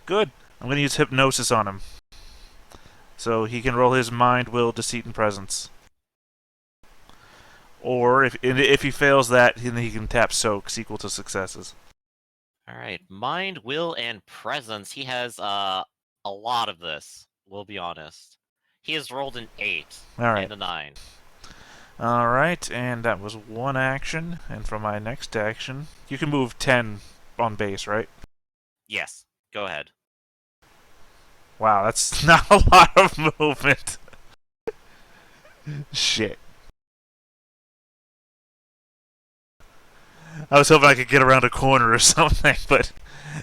Good. I'm going to use hypnosis on him. So he can roll his mind, will, deceit, and presence. Or if he fails that, then he can tap soaks equal to successes. All right, mind, will, and presence. He has a lot of this. We'll be honest. He has rolled an 8 All right. and a 9. All right, and that was 1 action. And for my next action, you can move 10 on base, right? Yes, go ahead. Wow, that's not a lot of movement. Shit. I was hoping I could get around a corner or something, but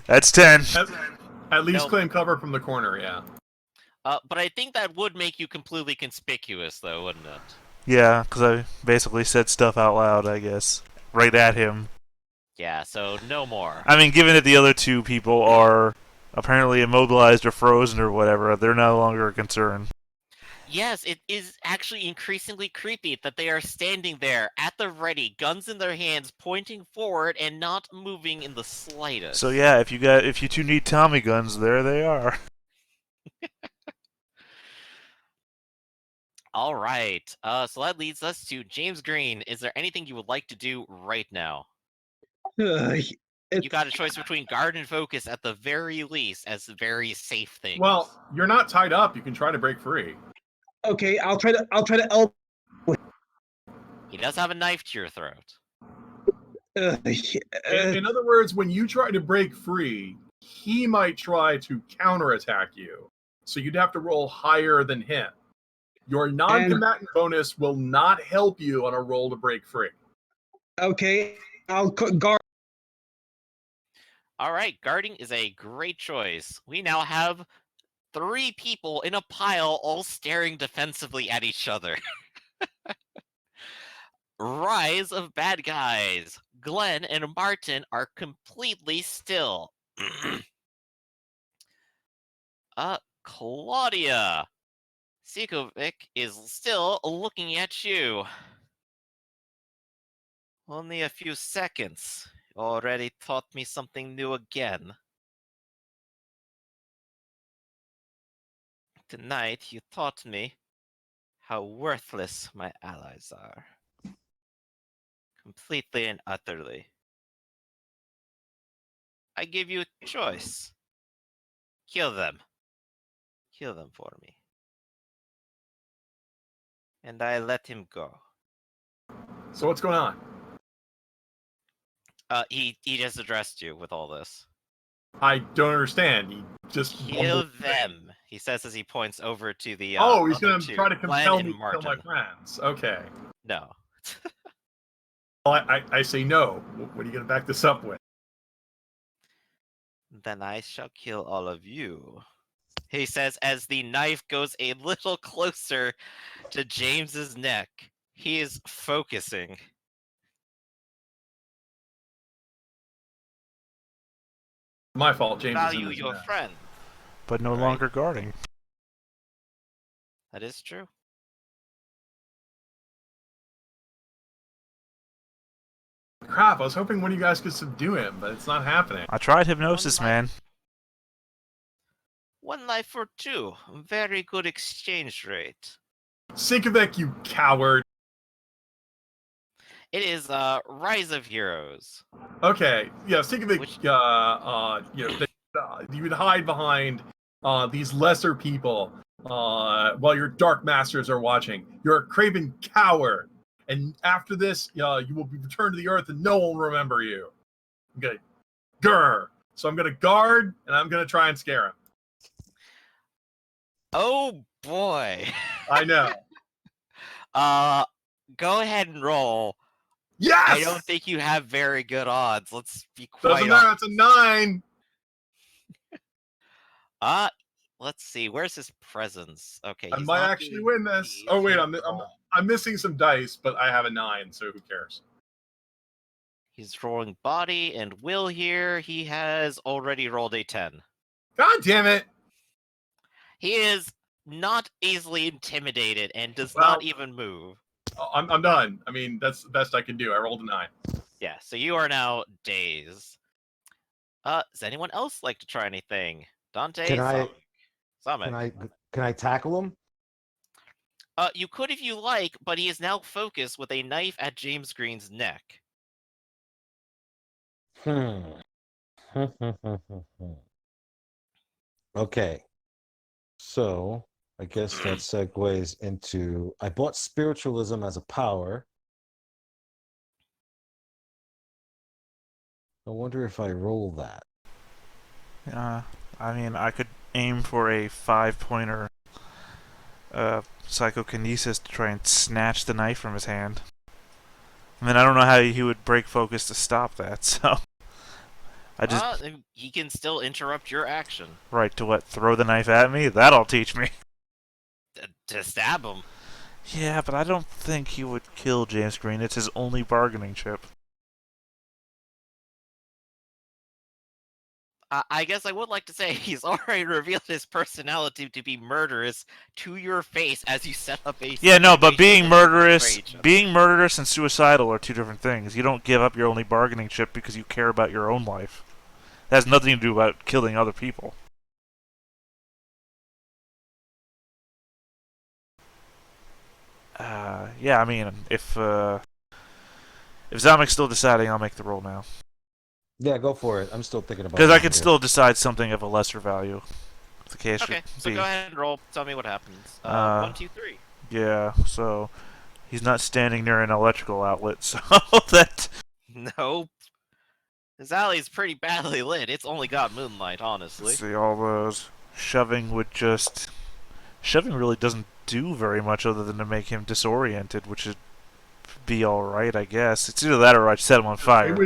that's 10. At least Nope. claim cover from the corner, yeah. But I think that would make you completely conspicuous, though, wouldn't it? Yeah, because I basically said stuff out loud, I guess. Right at him. Yeah, so no more. I mean, given that the other 2 people are apparently immobilized or frozen or whatever, they're no longer a concern. Yes, it is actually increasingly creepy that they are standing there at the ready, guns in their hands, pointing forward and not moving in the slightest. So yeah, if you 2 need Tommy guns, there they are. All right. So that leads us to James Green. Is there anything you would like to do right now? You got a choice between guard and focus at the very least as very safe things. Well, you're not tied up. You can try to break free. Okay, I'll try to elbow. He does have a knife to your throat. In other words, when you try to break free, he might try to counterattack you. So you'd have to roll higher than him. Your non-combatant bonus will not help you on a roll to break free. Okay, I'll guard. All right, guarding is a great choice. We now have 3 people in a pile all staring defensively at each other. Rise of bad guys. Glenn and Martin are completely still. Claudia. Cocovec is still looking at you. Only a few seconds. You already taught me something new again. Tonight, you taught me how worthless my allies are. Completely and utterly. I give you a choice. Kill them. Kill them for me. And I let him go. So what's going on? He just addressed you with all this. I don't understand. He just Kill mumbled them, he says as he points over to the Oh, he's other gonna two, try to Glenn compel and me to kill Martin. my friends. Okay. No. Well, I say no. What are you gonna back this up with? Then I shall kill all of you. He says as the knife goes a little closer to James's neck. He is focusing. My fault, James. is in Value his your mess. friend. But no Right. longer guarding. That is true. Crap! I was hoping one of you guys could subdue him, but it's not happening. I tried hypnosis, One man. One life for two. Very good exchange rate. Cocovec, you coward. It is Rise of Heroes. Okay, yeah, Cocovec. Which- You would hide behind these lesser people while your dark masters are watching. You're a craven coward, and after this, you will be returned to the earth, and no one will remember you. Okay, grr. So I'm gonna guard, and I'm gonna try and scare him. Oh boy. I know. Go ahead and roll. Yes. I don't think you have very good odds. Let's be quite Doesn't matter. It's a 9. Let's see. Where's his presence? Okay, I he's might not actually doing win this. these. Oh wait, He's I'm missing some dice, but I have a 9, so who cares? He's rolling body and will here. He has already rolled a 10. God damn it! He is not easily intimidated and does Well- not even move. Oh, I'm done. I mean, that's the best I can do. I rolled a 9. Yeah, so you are now dazed. Does anyone else like to try anything? Dante? Can I- Summit. Can I tackle him? You could if you like, but he is now focused with a knife at James Green's neck. Okay. So I guess that segues into I bought spiritualism as a power. I wonder if I roll that. I mean, I could aim for a 5-pointer psychokinesis to try and snatch the knife from his hand. I mean, I don't know how he would break focus to stop that, so... I just... He can still interrupt your action. Right, to what? Throw the knife at me? That'll teach me. To stab him. Yeah, but I don't think he would kill James Green. It's his only bargaining chip. I guess I would like to say he's already revealed his personality to be murderous to your face as you set up a... Yeah, no, but being situation murderous, betray each other. being murderous and suicidal are two different things. You don't give up your only bargaining chip because you care about your own life. It has nothing to do about killing other people. Yeah, I mean, if Zamek's still deciding, I'll make the roll now. Yeah, go for it. I'm still thinking about it. Because I can still decide something of a lesser value. If the case Okay, should so be. go ahead and roll. Tell me what happens. 1, 2, 3. Yeah, so he's not standing near an electrical outlet, so that... Nope. This alley's pretty badly lit. It's only got moonlight, honestly. Let's see, all those... Shoving would just... Shoving really doesn't do very much other than to make him disoriented, which would be alright, I guess. It's either that or I'd set him on fire.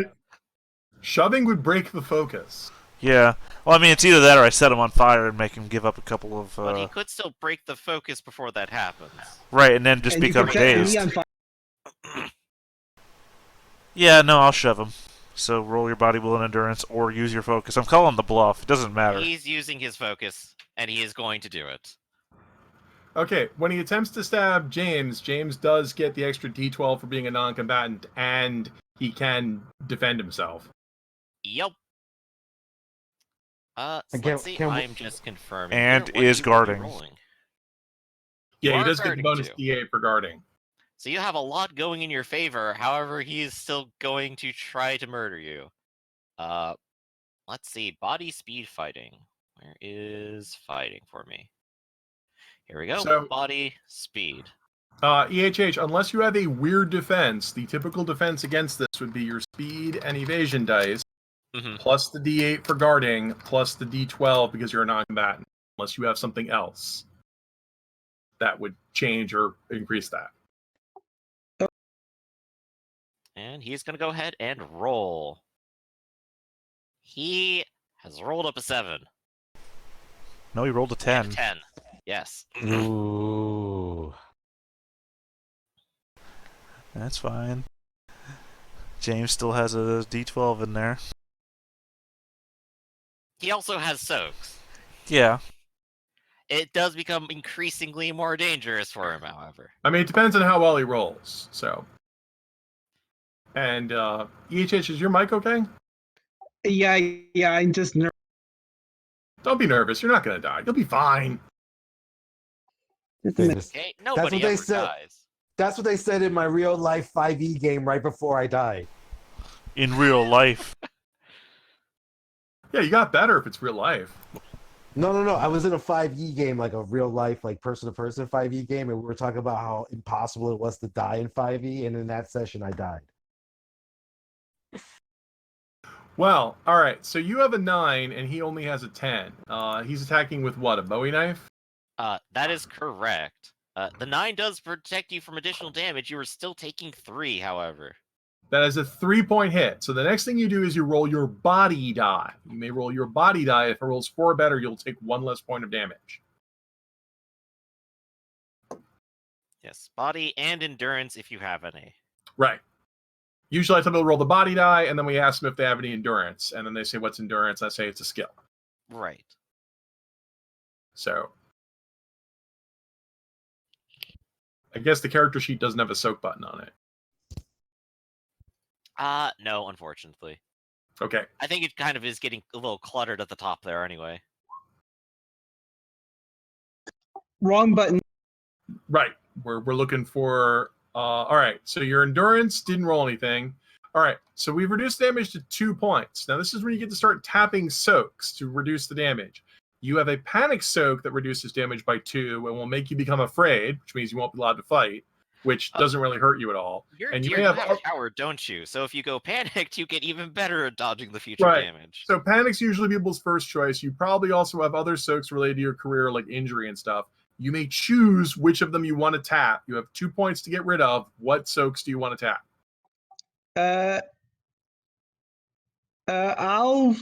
Shoving would break the focus. Yeah. Well, I mean, it's either that or I set him on fire and make him give up a couple of... But he could still break the focus before that happens. Right, and then just And you become could set dazed. me on fire. Yeah, no, I'll shove him. So roll your body will and endurance, or use your focus. I'm calling the bluff. It doesn't matter. He's using his focus, and he is going to do it. Okay, when he attempts to stab James, James does get the extra D12 for being a non-combatant, and he can defend himself. Yep. So And let's see. can we- I'm just confirming. And here. What is you will be guarding. rolling. Yeah, You he are does get the guarding bonus too. D8 for guarding. So you have a lot going in your favor. However, he is still going to try to murder you. Let's see. Body speed fighting. Where is fighting for me? Here we go. So- Body speed. EHH, unless you have a weird defense, the typical defense against this would be your speed and evasion dice, Mhm. plus the D8 for guarding, plus the D12 because you're a non-combatant. Unless you have something else that would change or increase that. And he's going to go ahead and roll. He has rolled up a 7. No, he rolled a And 10. a 10. Yes. Ooh. That's fine. James still has a D12 in there. He also has soaks. Yeah. It does become increasingly more dangerous for him, however. I mean, it depends on how well he rolls. So, and EHH, is your mic okay? Yeah, I'm just nervous. Don't be nervous. You're not going to die. You'll be fine. Goodness. Okay, nobody what they ever said. dies. That's what they said in my real life 5e game right before I died. In real life. Yeah, you got better if it's real life. No. I was in a 5e game, like a real life, like person-to-person 5e game, and we were talking about how impossible it was to die in 5e, and in that session I died. Well, all right. So you have a 9, and he only has a 10. He's attacking with what? A Bowie knife? That is correct. The 9 does protect you from additional damage. You are still taking 3, however. That is a 3-point hit. So the next thing you do is you roll your body die. You may roll your body die. If it rolls 4 or better, you'll take 1 less point of damage. Yes, body and endurance if you have any. Right. Usually I tell people to roll the body die, and then we ask them if they have any endurance. And then they say, what's endurance? I say it's a skill. Right. So I guess the character sheet doesn't have a soak button on it. No, unfortunately. Okay. I think it kind of is getting a little cluttered at the top there anyway. Wrong button. Right. We're looking for all right. So your endurance didn't roll anything. All right. So we've reduced damage to 2 points. Now this is where you get to start tapping soaks to reduce the damage. You have a panic soak that reduces damage by 2 and will make you become afraid, which means you won't be allowed to fight, which doesn't really hurt you at all. You're And you dear, may you have have coward, don't you? So if you go panicked, you get even better at dodging the future Right. damage. So panic's usually people's first choice. You probably also have other soaks related to your career, like injury and stuff. You may choose which of them you want to tap. You have 2 points to get rid of. What soaks do you want to tap? I'll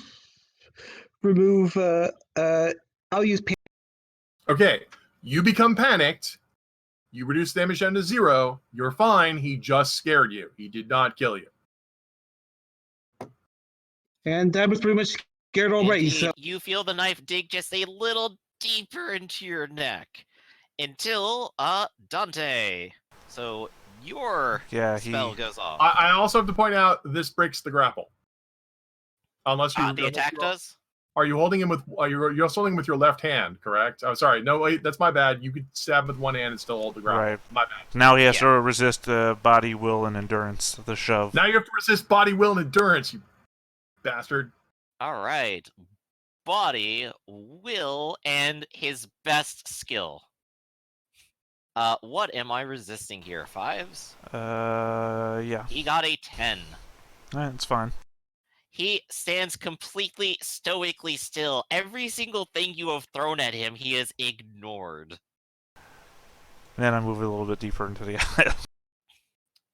remove. I'll use. Okay, you become panicked. You reduce damage down to 0. You're fine. He just scared you. He did not kill you. And that was pretty much scared already. Indeed, So you feel the knife dig just a little deeper into your neck until Dante. So your spell goes off. I also have to point out this breaks the grapple. Unless you The attack does. Are you holding him with? You're also holding him with your left hand, correct? Oh, sorry. No, wait. That's my bad. You could stab him with one hand and still hold the grapple. Right. My bad. Now he has to resist body, will, and endurance, the shove. Now you have to resist body, will, and endurance, you bastard. All right. Body, will, and his best skill. What am I resisting here? 5s? Yeah. He got a 10. It's fine. He stands completely stoically still. Every single thing you have thrown at him, he has ignored. And then I move a little bit deeper into the aisle.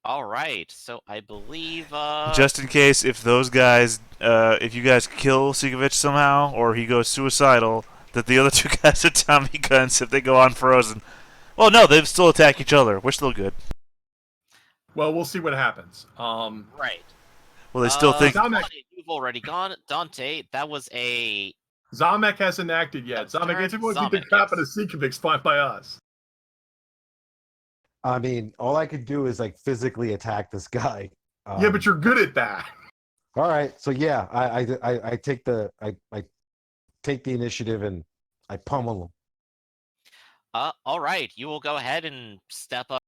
All right, so I believe Just in case, if those guys, if you guys kill Cocovec somehow, or he goes suicidal, that the other 2 guys with Tommy guns, if they go unfrozen. Well, no, they still attack each other. We're still good. Well, we'll see what happens. Right. Well, I still think. Zamek- You've already gone, Dante. That was a Zamek hasn't acted yet. That's Zamek, it's turn. going to be the Zamek, crap of yes. the Cocovec fought by us. I mean, all I could do is like physically attack this guy. Yeah, but you're good at that. All right, so yeah, I take the I take the initiative and I pummel him. all right. You will go ahead and step up.